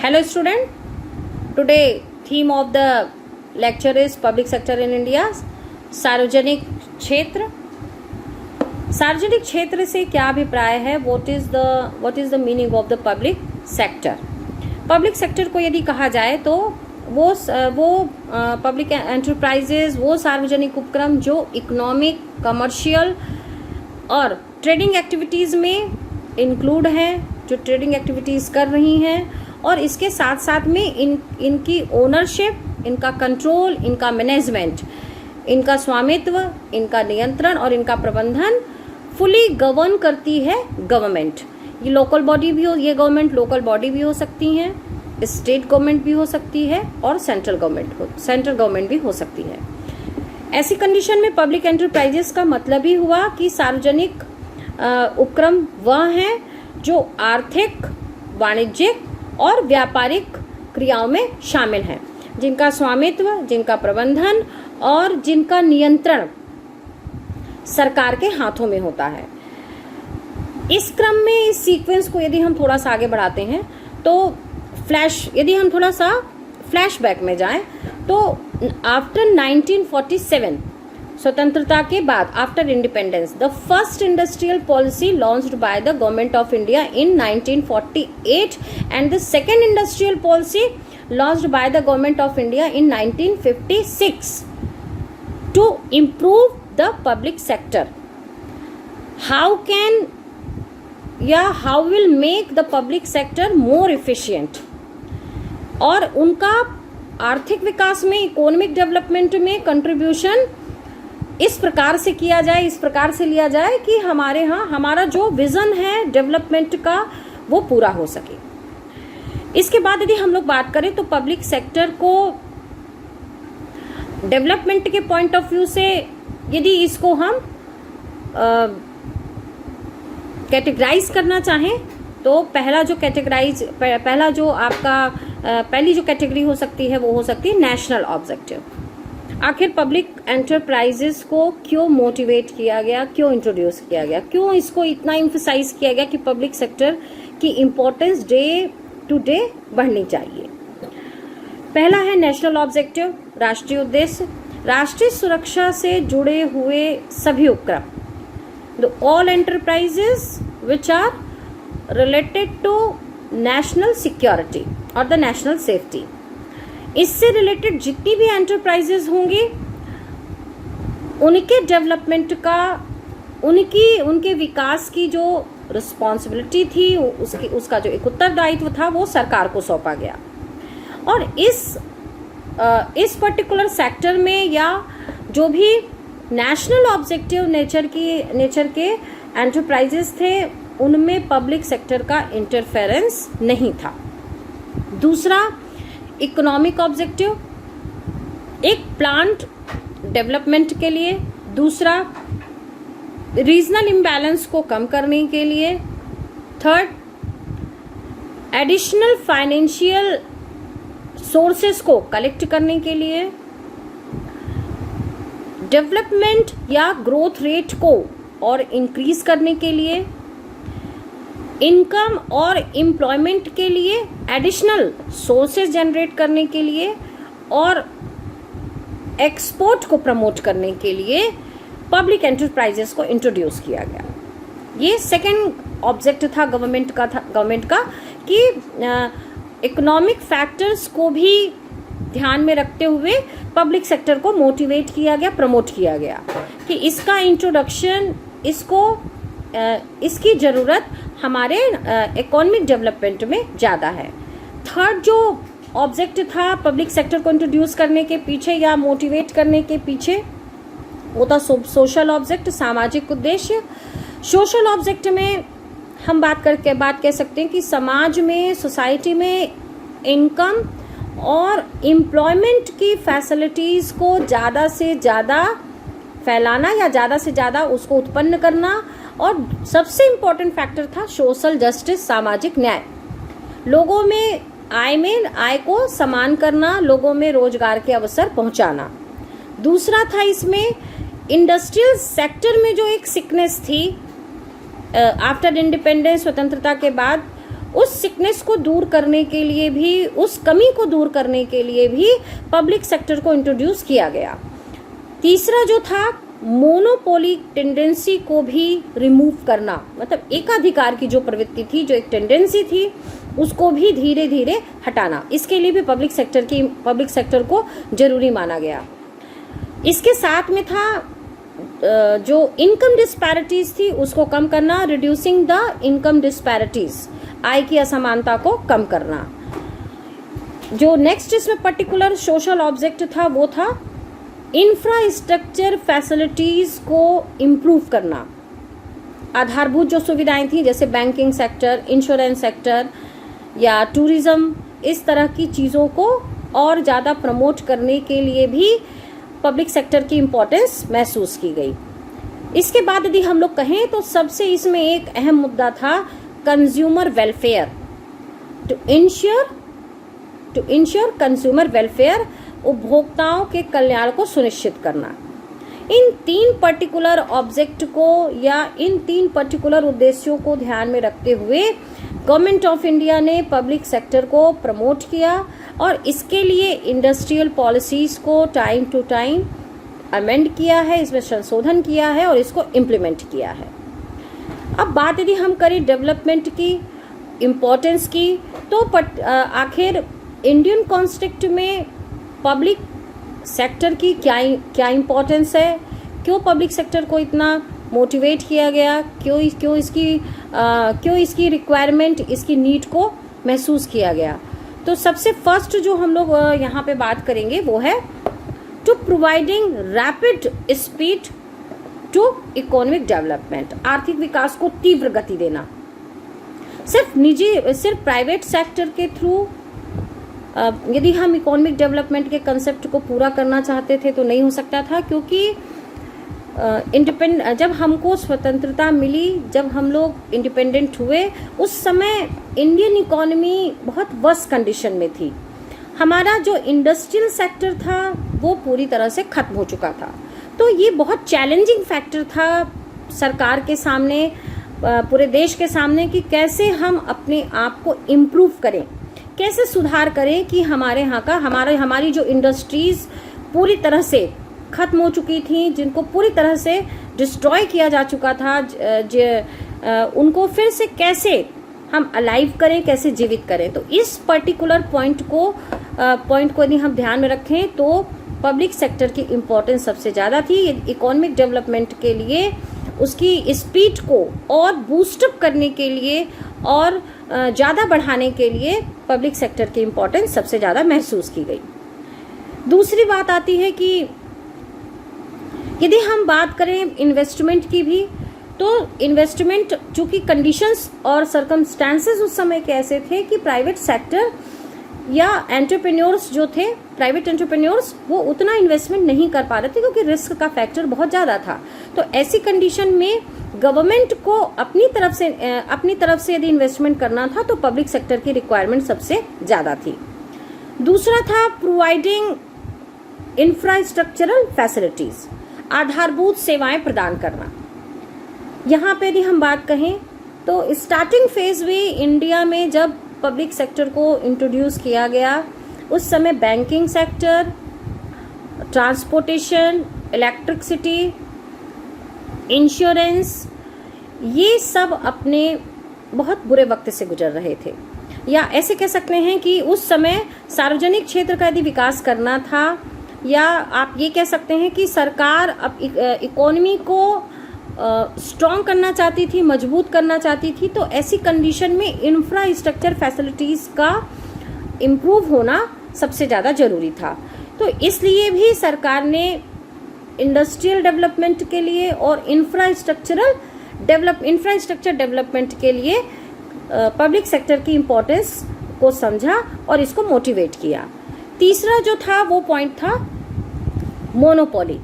Hello student, today theme of the lecture is public sector in India. सार्वजनिक क्षेत्र. सार्वजनिक क्षेत्र से क्या अभिप्राय है? What is the meaning of the public sector? Public sector को यदि कहा जाए तो वो पब्लिक एंटरप्राइजेज, वो सार्वजनिक उपक्रम जो इकोनॉमिक, कमर्शियल और ट्रेडिंग एक्टिविटीज़ में इंक्लूड हैं, जो ट्रेडिंग एक्टिविटीज़ कर रही हैं और इसके साथ साथ में इनकी ओनरशिप, इनका कंट्रोल, इनका मैनेजमेंट, इनका स्वामित्व, इनका नियंत्रण और इनका प्रबंधन फुली गवर्न करती है गवर्नमेंट. ये लोकल बॉडी भी हो, ये गवर्नमेंट लोकल बॉडी भी हो सकती हैं, स्टेट गवर्नमेंट भी हो सकती है और सेंट्रल गवर्नमेंट भी हो सकती है. ऐसी कंडीशन में पब्लिक एंटरप्राइजेस का मतलब ही हुआ कि सार्वजनिक उपक्रम वह हैं जो आर्थिक, वाणिज्यिक और व्यापारिक क्रियाओं में शामिल हैं, जिनका स्वामित्व, जिनका प्रबंधन और जिनका नियंत्रण सरकार के हाथों में होता है. इस क्रम में, इस सीक्वेंस को यदि हम थोड़ा सा आगे बढ़ाते हैं तो यदि हम थोड़ा सा फ्लैशबैक में जाएं तो आफ्टर 1947, स्वतंत्रता के बाद, after independence, the first industrial policy launched by the government of India in 1948 and the second industrial policy launched by the government of India in 1956 to improve the public sector. how will make the public sector more efficient. और उनका आर्थिक विकास में, economic development में contribution इस प्रकार से किया जाए, इस प्रकार से लिया जाए कि हमारे यहाँ हमारा जो विजन है डेवलपमेंट का वो पूरा हो सके. इसके बाद यदि हम लोग बात करें तो पब्लिक सेक्टर को डेवलपमेंट के पॉइंट ऑफ व्यू से यदि इसको हम कैटेगराइज करना चाहें तो पहली जो कैटेगरी हो सकती है वो हो सकती है नेशनल ऑब्जेक्टिव. आखिर पब्लिक एंटरप्राइजेस को क्यों मोटिवेट किया गया, क्यों इंट्रोड्यूस किया गया, क्यों इसको इतना इम्फसाइज किया गया कि पब्लिक सेक्टर की इम्पोर्टेंस डे टू डे बढ़नी चाहिए. पहला है नेशनल ऑब्जेक्टिव, राष्ट्रीय उद्देश्य. राष्ट्रीय सुरक्षा से जुड़े हुए सभी उपक्रम, all enterprises which are related to national security or the national safety. इससे रिलेटेड जितनी भी एंटरप्राइजेज होंगी उनके डेवलपमेंट का, उनके विकास की जो रिस्पॉन्सिबिलिटी थी, उसका जो एक उत्तरदायित्व था वो सरकार को सौंपा गया. और इस पर्टिकुलर सेक्टर में या जो भी नेशनल ऑब्जेक्टिव नेचर के एंटरप्राइजेस थे उनमें पब्लिक सेक्टर का इंटरफेरेंस नहीं था. दूसरा, इकोनॉमिक ऑब्जेक्टिव, एक प्लांट डेवलपमेंट के लिए. दूसरा, रीजनल इम्बैलेंस को कम करने के लिए. थर्ड, एडिशनल फाइनेंशियल सोर्सेस को कलेक्ट करने के लिए. डेवलपमेंट या ग्रोथ रेट को और इंक्रीज करने के लिए. इनकम और एम्प्लॉयमेंट के लिए, एडिशनल सोर्सेज जनरेट करने के लिए और एक्सपोर्ट को प्रमोट करने के लिए पब्लिक एंटरप्राइजेस को इंट्रोड्यूस किया गया. ये सेकेंड ऑब्जेक्ट था गवर्नमेंट का कि इकोनॉमिक फैक्टर्स को भी ध्यान में रखते हुए पब्लिक सेक्टर को मोटिवेट किया गया, प्रमोट किया गया कि इसका इंट्रोडक्शन, इसकी ज़रूरत हमारे इकोनॉमिक डेवलपमेंट में ज़्यादा है. थर्ड जो ऑब्जेक्ट था पब्लिक सेक्टर को इंट्रोड्यूस करने के पीछे या मोटिवेट करने के पीछे, वो था सोशल ऑब्जेक्ट, सामाजिक उद्देश्य. सोशल ऑब्जेक्ट में हम बात कह सकते हैं कि समाज में, सोसाइटी में इनकम और एम्प्लॉयमेंट की फैसिलिटीज़ को ज़्यादा से ज़्यादा फैलाना या ज़्यादा से ज़्यादा उसको उत्पन्न करना. और सबसे इम्पोर्टेंट फैक्टर था सोशल जस्टिस, सामाजिक न्याय. लोगों में आय को समान करना, लोगों में रोजगार के अवसर पहुंचाना. दूसरा था इसमें इंडस्ट्रियल सेक्टर में जो एक सिकनेस थी आफ्टर इंडिपेंडेंस, स्वतंत्रता के बाद, उस सिकनेस को दूर करने के लिए भी, उस कमी को दूर करने के लिए भी पब्लिक सेक्टर को इंट्रोड्यूस किया गया। तीसरा जो था, मोनोपोली टेंडेंसी को भी रिमूव करना, मतलब एकाधिकार की जो प्रवृत्ति थी, जो एक टेंडेंसी थी, उसको भी धीरे धीरे हटाना। इसके लिए भी पब्लिक सेक्टर को जरूरी माना गया। इसके साथ में था जो इनकम डिस्पैरिटीज थी उसको कम करना, रिड्यूसिंग द इनकम डिस्पैरिटीज, आय की असमानता को कम करना। जो नेक्स्ट इसमें पर्टिकुलर सोशल ऑब्जेक्ट था वो था इंफ्रास्ट्रक्चर फैसिलिटीज को इम्प्रूव करना। आधारभूत जो सुविधाएं थी जैसे बैंकिंग सेक्टर, इंश्योरेंस सेक्टर या टूरिज्म, इस तरह की चीज़ों को और ज़्यादा प्रमोट करने के लिए भी पब्लिक सेक्टर की इम्पोर्टेंस महसूस की गई। इसके बाद यदि हम लोग कहें तो सबसे इसमें एक अहम मुद्दा था consumer welfare, to ensure consumer welfare, उपभोक्ताओं के कल्याण को सुनिश्चित करना। इन 3 पर्टिकुलर ऑब्जेक्ट को या इन 3 पर्टिकुलर उद्देश्यों को ध्यान में रखते हुए गवर्नमेंट ऑफ इंडिया ने पब्लिक सेक्टर को प्रमोट किया और इसके लिए इंडस्ट्रियल पॉलिसीज को टाइम टू टाइम अमेंड किया है, इसमें संशोधन किया है और इसको इम्प्लीमेंट किया है। अब बात यदि हम करें डेवलपमेंट की इम्पोर्टेंस की, तो आखिर इंडियन कॉन्स्टिट्यूट में पब्लिक सेक्टर की क्या इम्पोर्टेंस है, क्यों पब्लिक सेक्टर को इतना मोटिवेट किया गया, क्यों इसकी रिक्वायरमेंट, इसकी नीड को महसूस किया गया। तो सबसे फर्स्ट जो हम लोग यहाँ पे बात करेंगे वो है to providing rapid speed to economic development, आर्थिक विकास को तीव्र गति देना। सिर्फ प्राइवेट सेक्टर के थ्रू यदि हम इकोनॉमिक डेवलपमेंट के कंसेप्ट को पूरा करना चाहते थे तो नहीं हो सकता था, क्योंकि जब हमको स्वतंत्रता मिली, जब हम लोग इंडिपेंडेंट हुए, उस समय इंडियन इकोनॉमी बहुत वर्स्ट कंडीशन में थी। हमारा जो इंडस्ट्रियल सेक्टर था वो पूरी तरह से खत्म हो चुका था। तो ये बहुत चैलेंजिंग फैक्टर था सरकार के सामने, पूरे देश के सामने, कि कैसे हम अपने आप को इम्प्रूव करें, कैसे सुधार करें कि हमारे यहाँ का हमारी जो इंडस्ट्रीज पूरी तरह से खत्म हो चुकी थी, जिनको पूरी तरह से डिस्ट्रॉय किया जा चुका था, उनको फिर से कैसे हम अलाइव करें, कैसे जीवित करें। तो इस पर्टिकुलर पॉइंट को यदि हम ध्यान में रखें तो पब्लिक सेक्टर की इम्पोर्टेंस सबसे ज़्यादा थी। इकोनॉमिक डेवलपमेंट के लिए उसकी स्पीड को और बूस्टअप करने के लिए और ज़्यादा बढ़ाने के लिए पब्लिक सेक्टर की इम्पोर्टेंस सबसे ज़्यादा महसूस की गई। दूसरी बात आती है कि यदि हम बात करें इन्वेस्टमेंट की भी, तो इन्वेस्टमेंट चूँकि कंडीशंस और सर्कमस्टांसेस उस समय के ऐसे थे कि प्राइवेट सेक्टर या एंटरप्रेन्योर्स जो थे, प्राइवेट एंटरप्रेन्योर्स, वो उतना इन्वेस्टमेंट नहीं कर पा रहे थे क्योंकि रिस्क का फैक्टर बहुत ज़्यादा था। तो ऐसी कंडीशन में गवर्नमेंट को अपनी तरफ से यदि इन्वेस्टमेंट करना था तो पब्लिक सेक्टर की रिक्वायरमेंट सबसे ज़्यादा थी। दूसरा था प्रोवाइडिंग इंफ्रास्ट्रक्चरल फैसिलिटीज़, आधारभूत सेवाएं प्रदान करना। यहाँ पे यदि हम बात कहें तो स्टार्टिंग फेज में इंडिया में जब पब्लिक सेक्टर को इंट्रोड्यूस किया गया, उस समय banking sector, transportation, electricity, insurance, ये सब अपने बहुत बुरे वक्त से गुजर रहे थे। या ऐसे कह सकते हैं कि उस समय सार्वजनिक क्षेत्र का यदि विकास करना था, या आप ये कह सकते हैं कि सरकार अब इकोनॉमी को स्ट्रॉन्ग करना चाहती थी, मजबूत करना चाहती थी, तो ऐसी कंडीशन में इंफ्रास्ट्रक्चर फैसिलिटीज़ का इम्प्रूव होना सबसे ज़्यादा ज़रूरी था। तो इसलिए भी सरकार ने इंडस्ट्रियल डेवलपमेंट के लिए और इंफ्रास्ट्रक्चर डेवलपमेंट के लिए पब्लिक सेक्टर की इम्पोर्टेंस को समझा और इसको मोटिवेट किया। तीसरा जो था वो पॉइंट था मोनोपोली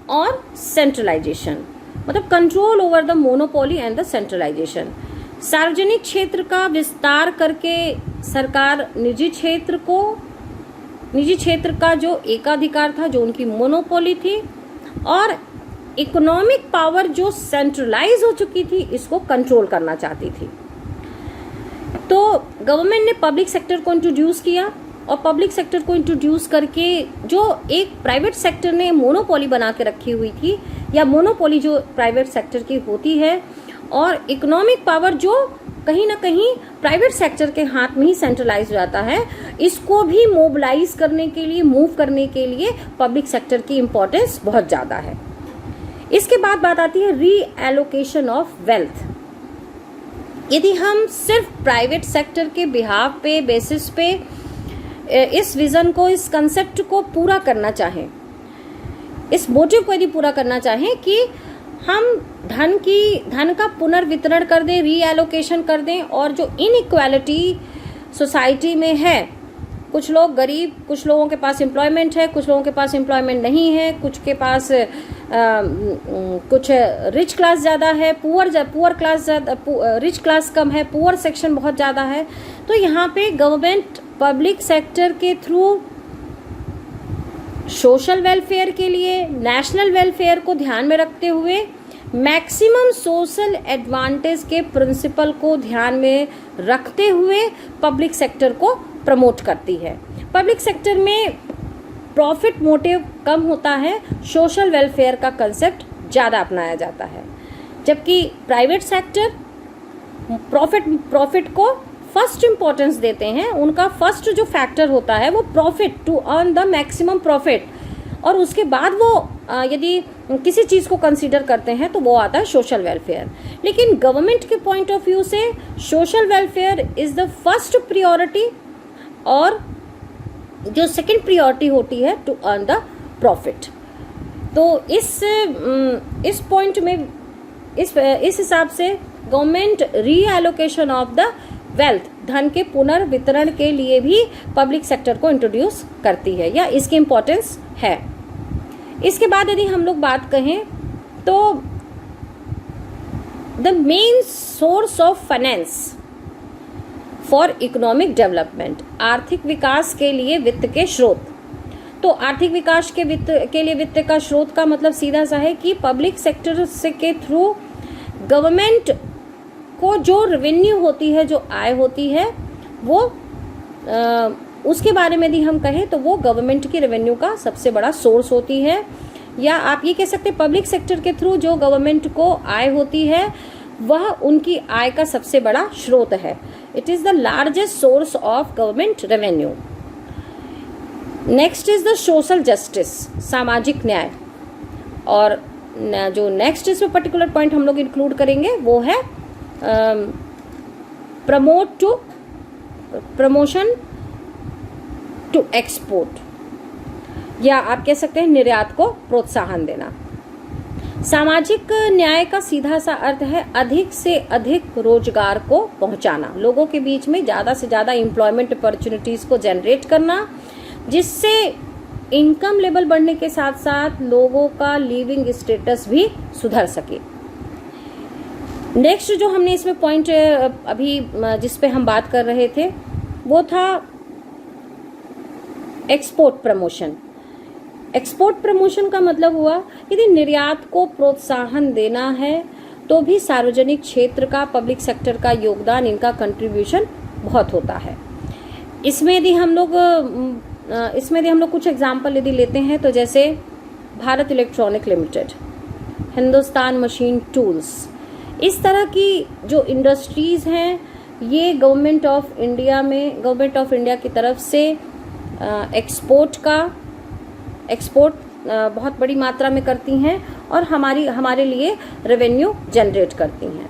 और सेंट्रलाइजेशन, मतलब control over the monopoly and the centralisation. सार्वजनिक क्षेत्र का विस्तार करके सरकार निजी क्षेत्र का जो एकाधिकार था, जो उनकी मोनोपोली थी, और इकोनॉमिक पावर जो सेंट्रलाइज हो चुकी थी, इसको कंट्रोल करना चाहती थी। तो गवर्नमेंट ने पब्लिक सेक्टर को इंट्रोड्यूस किया, और पब्लिक सेक्टर को इंट्रोड्यूस करके जो एक प्राइवेट सेक्टर ने मोनोपोली बना के रखी हुई थी, या मोनोपोली जो प्राइवेट सेक्टर की होती है, और इकोनॉमिक पावर जो कहीं ना कहीं प्राइवेट सेक्टर के हाथ में ही सेंट्रलाइज हो जाता है, इसको भी मोबिलाइज करने के लिए, मूव करने के लिए पब्लिक सेक्टर की इम्पोर्टेंस बहुत ज़्यादा है। इसके बाद बात आती है रीएलोकेशन ऑफ वेल्थ। यदि हम सिर्फ प्राइवेट सेक्टर के बिहाव पे, बेसिस पे इस विजन को, इस कंसेप्ट को पूरा करना चाहें, इस मोटिव को यदि पूरा करना चाहें कि हम धन का पुनर्वितरण कर दें, रीएलोकेशन कर दें, और जो इनइक्वालिटी सोसाइटी में है, कुछ लोग गरीब, कुछ लोगों के पास एम्प्लॉयमेंट है, कुछ लोगों के पास एम्प्लॉयमेंट नहीं है, कुछ के पास कुछ रिच क्लास ज़्यादा है, पुअर क्लास ज़्यादा, रिच क्लास कम है, पुअर सेक्शन बहुत ज़्यादा है। तो यहाँ पे गवर्नमेंट पब्लिक सेक्टर के थ्रू सोशल वेलफेयर के लिए, नेशनल वेलफेयर को ध्यान में रखते हुए, मैक्सिमम सोशल एडवांटेज के प्रिंसिपल को ध्यान में रखते हुए पब्लिक सेक्टर को प्रमोट करती है। पब्लिक सेक्टर में प्रॉफिट मोटिव कम होता है, सोशल वेलफेयर का कंसेप्ट ज़्यादा अपनाया जाता है, जबकि प्राइवेट सेक्टर प्रॉफिट को फर्स्ट इम्पोर्टेंस देते हैं। उनका फर्स्ट जो फैक्टर होता है वो profit, to earn the maximum profit, और उसके बाद वो यदि किसी चीज़ को कंसीडर करते हैं तो वो आता है सोशल वेलफेयर। लेकिन गवर्नमेंट के पॉइंट ऑफ व्यू से social welfare is the first priority, और जो सेकंड प्रियोरिटी होती है टू अर्न द प्रॉफिट। तो इस पॉइंट में, इस हिसाब से government reallocation of the wealth, धन के पुनर्वितरण के लिए भी पब्लिक सेक्टर को इंट्रोड्यूस करती है, या इसकी इम्पोर्टेंस है। इसके बाद यदि हम लोग बात कहें तो the main source of finance for economic development, आर्थिक विकास के लिए वित्त के स्रोत। तो आर्थिक विकास के लिए वित्त का स्रोत का मतलब सीधा सा है कि पब्लिक सेक्टर से के थ्रू गवर्नमेंट को जो रेवेन्यू होती है, जो आय होती है, वो उसके बारे में यदि हम कहें तो वो गवर्नमेंट की रेवेन्यू का सबसे बड़ा सोर्स होती है। या आप ये कह सकते हैं पब्लिक सेक्टर के थ्रू जो गवर्नमेंट को आय होती है वह उनकी आय का सबसे बड़ा स्रोत है। It is the largest source of government revenue. Next is the social justice, सामाजिक न्याय। और जो नेक्स्ट इसमें पर्टिकुलर पॉइंट हम लोग इंक्लूड करेंगे वो है प्रमोशन टू एक्सपोर्ट, या आप कह सकते हैं निर्यात को प्रोत्साहन देना। सामाजिक न्याय का सीधा सा अर्थ है अधिक से अधिक रोजगार को पहुंचाना, लोगों के बीच में ज़्यादा से ज़्यादा एम्प्लॉयमेंट अपॉर्चुनिटीज़ को जनरेट करना, जिससे इनकम लेवल बढ़ने के साथ साथ लोगों का लिविंग स्टेटस भी सुधर सके। नेक्स्ट जो हमने इसमें पॉइंट अभी जिस पे हम बात कर रहे थे वो था एक्सपोर्ट प्रमोशन। एक्सपोर्ट प्रमोशन का मतलब हुआ यदि निर्यात को प्रोत्साहन देना है तो भी सार्वजनिक क्षेत्र का, पब्लिक सेक्टर का योगदान, इनका कंट्रीब्यूशन बहुत होता है। इसमें यदि हम लोग कुछ एग्जाम्पल यदि लेते हैं तो जैसे Bharat electronic limited, Hindustan machine tools, इस तरह की जो इंडस्ट्रीज़ हैं ये गवर्नमेंट ऑफ इंडिया की तरफ से एक्सपोर्ट बहुत बड़ी मात्रा में करती हैं और हमारे लिए रेवेन्यू जनरेट करती हैं।